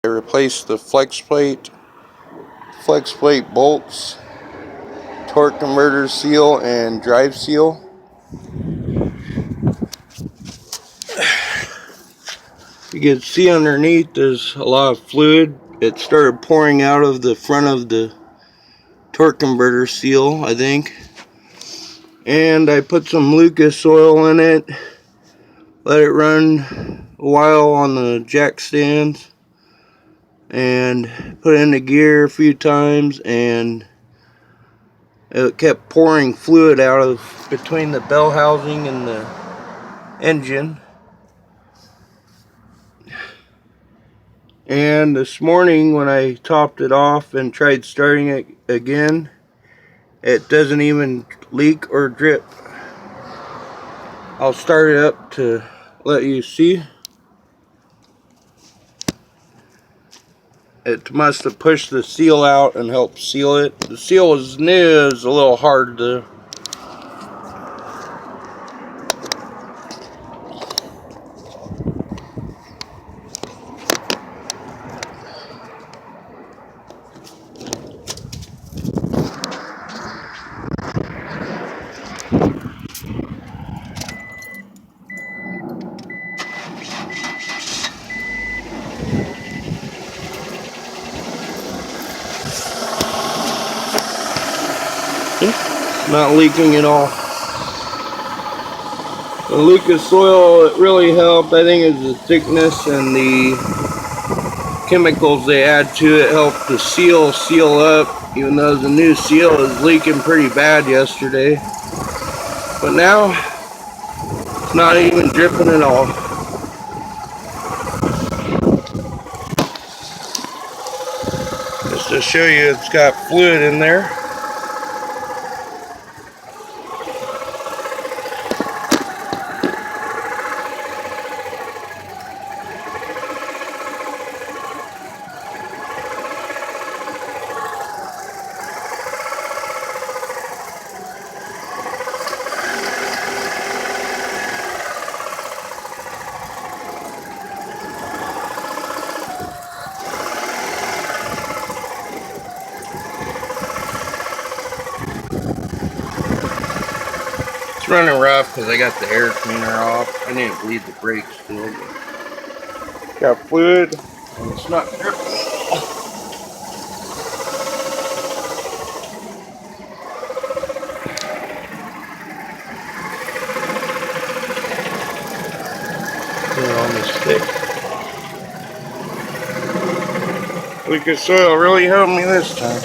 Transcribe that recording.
I replaced the flex plate bolts, torque converter seal, and drive seal. You can see underneath there's a lot of fluid. It started pouring out of the front of the torque converter seal, I think. And I put some Lucas oil in it, let it run a while on the jack stands, and put it in the gear a few times, and it kept pouring fluid out of between the bell housing and the engine. And this morning when I topped it off and tried starting it again, it doesn't even leak or drip. I'll start it up to let you see. It must have pushed the seal out and helped seal it. The seal was new, it's a little hard to not leaking at all. The Lucas oil, it really helped. I think it's the thickness and the chemicals they add to it help the seal up, even though the new seal is leaking pretty bad yesterday. But now it's not even dripping at all. Just to show you, it's got fluid in there. It's running rough because I got the air cleaner off. I didn't bleed the brakes still, but got fluid and it's not dripping. Put it on the stick. Lucas oil really helped me this time.